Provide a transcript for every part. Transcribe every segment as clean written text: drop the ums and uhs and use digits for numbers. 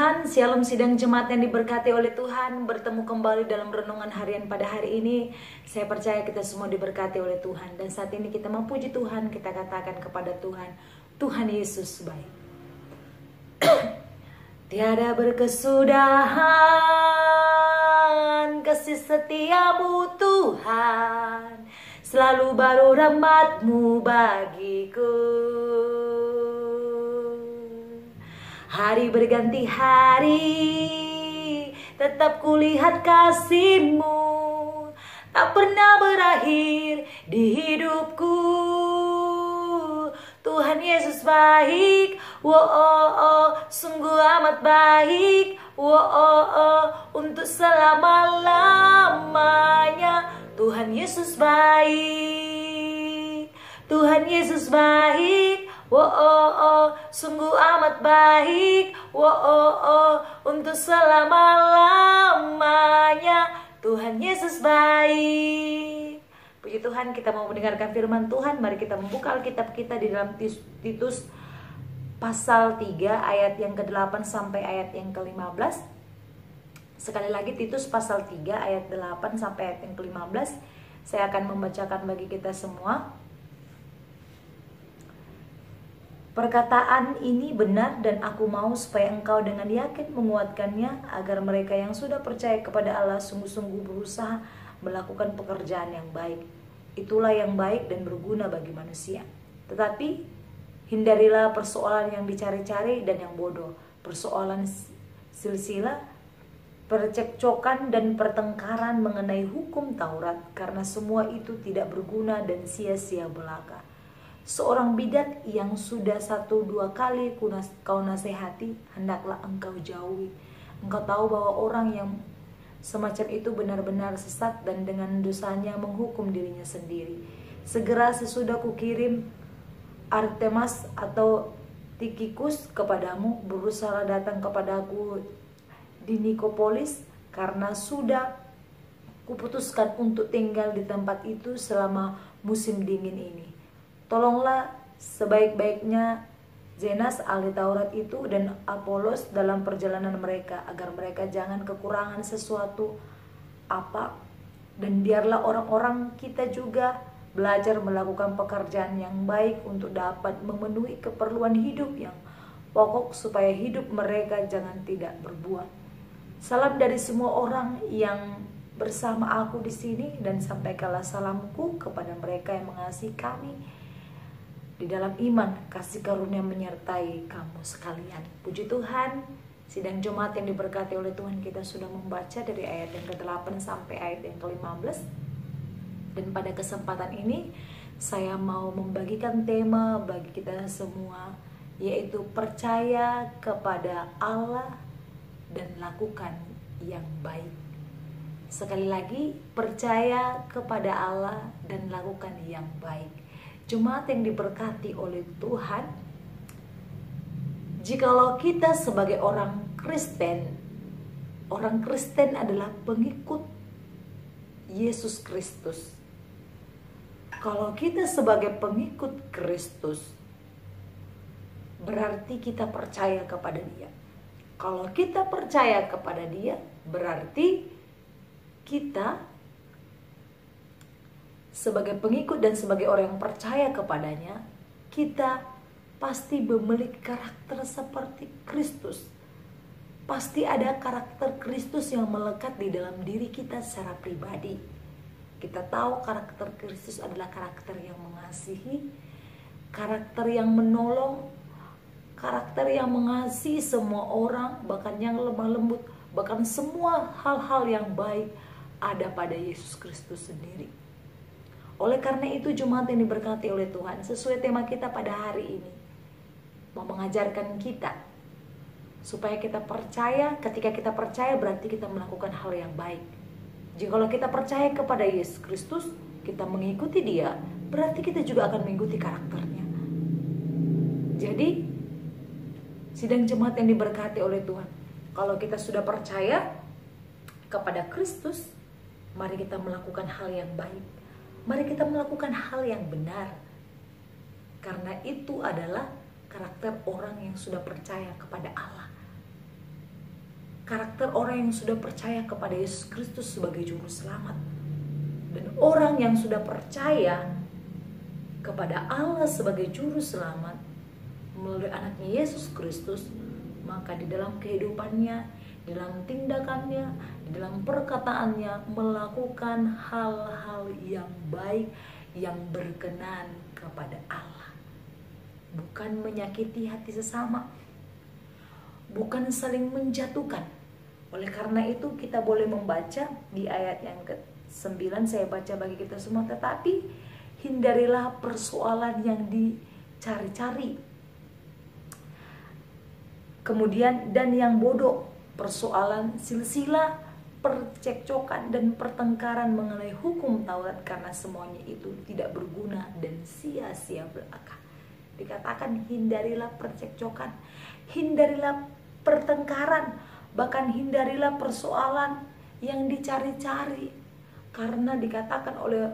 Tuhan, Shalom sidang jemaat yang diberkati oleh Tuhan. Bertemu kembali dalam renungan harian pada hari ini. Saya percaya kita semua diberkati oleh Tuhan. Dan saat ini kita memuji Tuhan, kita katakan kepada Tuhan, Tuhan Yesus baik. Tiada berkesudahan kasih setiamu Tuhan, selalu baru rahmat-Mu bagiku. Hari berganti hari, tetap kulihat kasih-Mu, tak pernah berakhir di hidupku. Tuhan Yesus baik, sungguh amat baik, untuk selama-lamanya. Tuhan Yesus baik, Tuhan Yesus baik, sungguh amat baik, untuk selama-lamanya. Tuhan Yesus baik. Puji Tuhan, kita mau mendengarkan firman Tuhan. Mari kita membuka Alkitab kita di dalam Titus pasal 3 ayat yang ke-8 sampai ayat yang ke-15. Sekali lagi Titus pasal 3 ayat 8 sampai ayat yang ke-15. Saya akan membacakan bagi kita semua. Perkataan ini benar dan aku mau supaya engkau dengan yakin menguatkannya, agar mereka yang sudah percaya kepada Allah sungguh-sungguh berusaha melakukan pekerjaan yang baik. Itulah yang baik dan berguna bagi manusia. Tetapi hindarilah persoalan yang dicari-cari dan yang bodoh, persoalan silsilah, percekcokan dan pertengkaran mengenai hukum Taurat, karena semua itu tidak berguna dan sia-sia belaka. Seorang bidat yang sudah 1-2 kali kau nasihati, hendaklah engkau jauhi. Engkau tahu bahwa orang yang semacam itu benar-benar sesat dan dengan dosanya menghukum dirinya sendiri. Segera sesudah kukirim Artemas atau Tikikus kepadamu, berusaha datang kepadaku di Nikopolis, karena sudah kuputuskan untuk tinggal di tempat itu selama musim dingin ini. Tolonglah sebaik-baiknya Zenas ahli Taurat itu dan Apolos dalam perjalanan mereka, agar mereka jangan kekurangan sesuatu apa, dan biarlah orang-orang kita juga belajar melakukan pekerjaan yang baik untuk dapat memenuhi keperluan hidup yang pokok, supaya hidup mereka jangan tidak berbuat. Salam dari semua orang yang bersama aku di sini, dan sampaikanlah salamku kepada mereka yang mengasihi kami di dalam iman. Kasih karunia menyertai kamu sekalian. Puji Tuhan, sidang jemaat yang diberkati oleh Tuhan, kita sudah membaca dari ayat yang ke-8 sampai ayat yang ke-15. Dan pada kesempatan ini saya mau membagikan tema bagi kita semua, yaitu percaya kepada Allah dan lakukan yang baik. Sekali lagi, percaya kepada Allah dan lakukan yang baik. Jemaat yang diberkati oleh Tuhan, jikalau kita sebagai orang Kristen adalah pengikut Yesus Kristus. Kalau kita sebagai pengikut Kristus, berarti kita percaya kepada Dia. Kalau kita percaya kepada Dia, berarti kita sebagai pengikut dan sebagai orang yang percaya kepadanya, kita pasti memiliki karakter seperti Kristus. Pasti ada karakter Kristus yang melekat di dalam diri kita secara pribadi. Kita tahu karakter Kristus adalah karakter yang mengasihi, karakter yang menolong, karakter yang mengasihi semua orang, bahkan yang lemah lembut, bahkan semua hal-hal yang baik ada pada Yesus Kristus sendiri. Oleh karena itu, jemaat yang diberkati oleh Tuhan, sesuai tema kita pada hari ini, mau mengajarkan kita supaya kita percaya. Ketika kita percaya, berarti kita melakukan hal yang baik. Jikalau kita percaya kepada Yesus Kristus, kita mengikuti Dia, berarti kita juga akan mengikuti karakternya. Jadi, sidang jemaat yang diberkati oleh Tuhan, kalau kita sudah percaya kepada Kristus, mari kita melakukan hal yang baik. Mari kita melakukan hal yang benar. Karena itu adalah karakter orang yang sudah percaya kepada Allah. karakter orang yang sudah percaya kepada Yesus Kristus sebagai juru selamat. Dan orang yang sudah percaya kepada Allah sebagai juru selamat melalui anaknya Yesus Kristus, maka di dalam kehidupannya, di dalam tindakannya, di dalam perkataannya melakukan hal-hal yang baik, yang berkenan kepada Allah. Bukan menyakiti hati sesama, bukan saling menjatuhkan. Oleh karena itu kita boleh membaca di ayat yang ke-9, saya baca bagi kita semua, tetapi hindarilah persoalan yang dicari-cari. Kemudian dan yang bodoh, persoalan silsilah, percekcokan dan pertengkaran mengenai hukum Taurat, karena semuanya itu tidak berguna dan sia-sia belaka. Dikatakan hindarilah percekcokan, hindarilah pertengkaran, bahkan hindarilah persoalan yang dicari-cari. Karena dikatakan oleh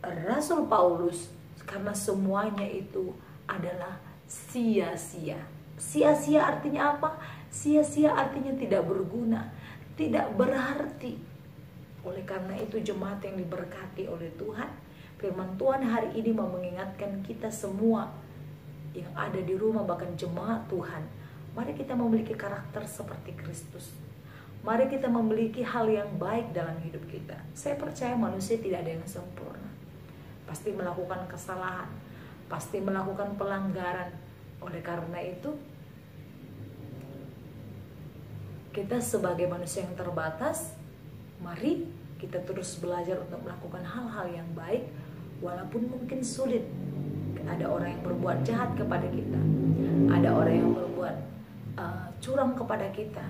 Rasul Paulus, karena semuanya itu adalah sia-sia. Sia-sia artinya apa? Sia-sia artinya tidak berguna, tidak berarti. Oleh karena itu jemaat yang diberkati oleh Tuhan, firman Tuhan hari ini mau mengingatkan kita semua yang ada di rumah, bahkan jemaat Tuhan, mari kita memiliki karakter seperti Kristus. Mari kita memiliki hal yang baik dalam hidup kita. Saya percaya manusia tidak ada yang sempurna, pasti melakukan kesalahan, pasti melakukan pelanggaran. Oleh karena itu kita sebagai manusia yang terbatas, mari kita terus belajar untuk melakukan hal-hal yang baik, walaupun mungkin sulit. Ada orang yang berbuat jahat kepada kita, ada orang yang berbuat curang kepada kita,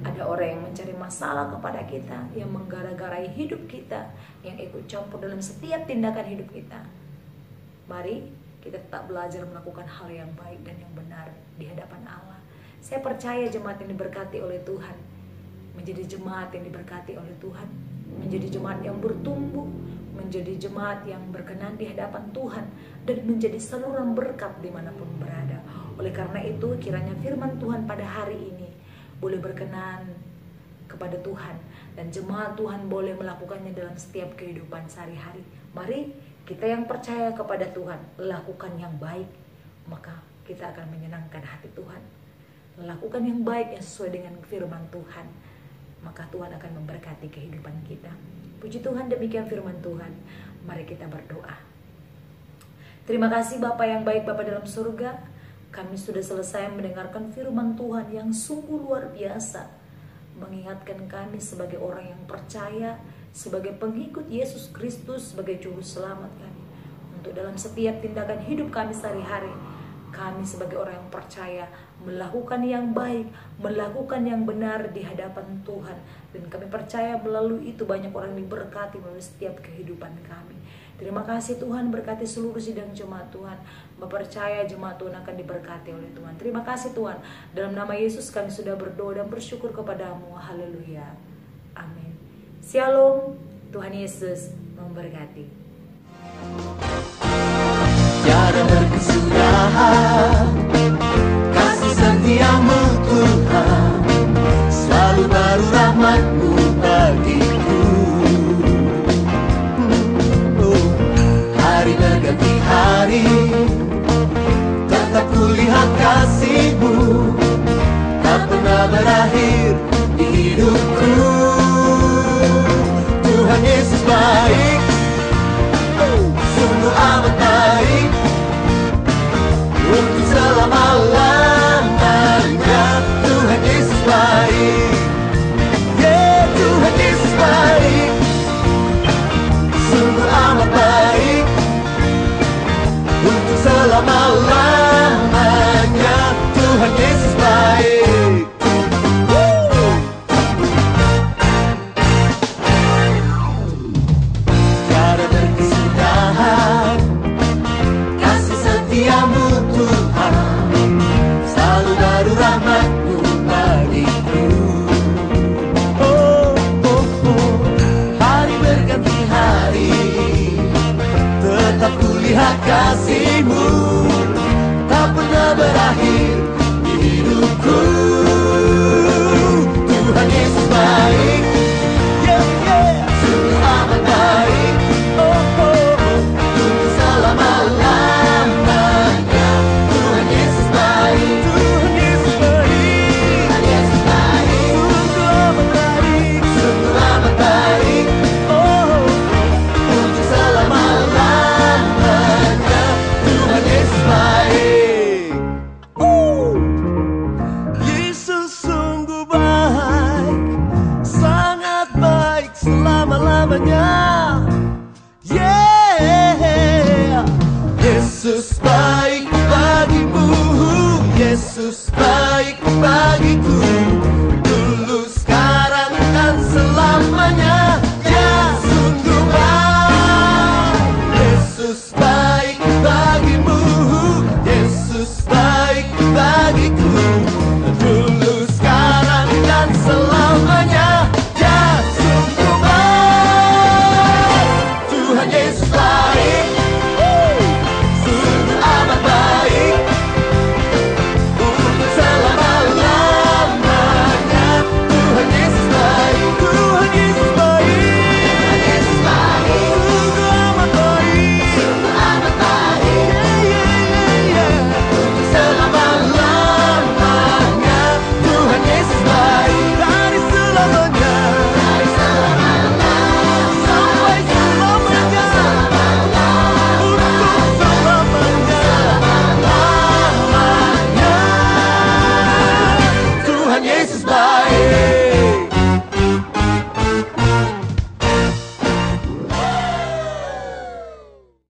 ada orang yang mencari masalah kepada kita, yang menggara-garai hidup kita, yang ikut campur dalam setiap tindakan hidup kita. Mari kita tetap belajar melakukan hal yang baik dan yang benar di hadapan Allah. Saya percaya jemaat yang diberkati oleh Tuhan menjadi jemaat yang diberkati oleh Tuhan, menjadi jemaat yang bertumbuh, menjadi jemaat yang berkenan di hadapan Tuhan, dan menjadi saluran berkat dimanapun berada. Oleh karena itu kiranya firman Tuhan pada hari ini boleh berkenan kepada Tuhan, dan jemaat Tuhan boleh melakukannya dalam setiap kehidupan sehari-hari. Mari kita yang percaya kepada Tuhan lakukan yang baik, maka kita akan menyenangkan hati Tuhan. Lakukan yang baik yang sesuai dengan firman Tuhan, maka Tuhan akan memberkati kehidupan kita. Puji Tuhan, demikian firman Tuhan. Mari kita berdoa. Terima kasih Bapa yang baik, Bapa dalam surga. Kami sudah selesai mendengarkan firman Tuhan yang sungguh luar biasa, mengingatkan kami sebagai orang yang percaya, sebagai pengikut Yesus Kristus sebagai juru selamat kami, untuk dalam setiap tindakan hidup kami sehari-hari, kami sebagai orang yang percaya melakukan yang baik, melakukan yang benar di hadapan Tuhan. Dan kami percaya melalui itu banyak orang diberkati melalui setiap kehidupan kami. Terima kasih Tuhan, berkati seluruh sidang jemaat Tuhan. Percaya jemaat Tuhan akan diberkati oleh Tuhan. Terima kasih Tuhan. Dalam nama Yesus kami sudah berdoa dan bersyukur kepadamu. Haleluya. Amin. Shalom. Tuhan Yesus memberkati. Tiada berkesudahan kasih setiamu Tuhan, selalu baru rahmat-Mu bagiku. Hari berganti hari, tetap kulihat kasih-Mu, tak pernah berakhir di hidupku. Tuhan Yesus baik, sungguh amat baik, untuk selama-lamanya. Tuhan Yesus baik, yeah, Tuhan Yesus baik, sungguh amat baik, untuk selama-lamanya. Tuhan Yesus baik. Tiada berkesudahan kasih setiamu Tuhan, selalu baru rahmat-Mu bagiku. Hari berganti hari, tetap kulihat kasih-Mu, tak pernah berakhir di hidupku. selama-lamanya. Yeah.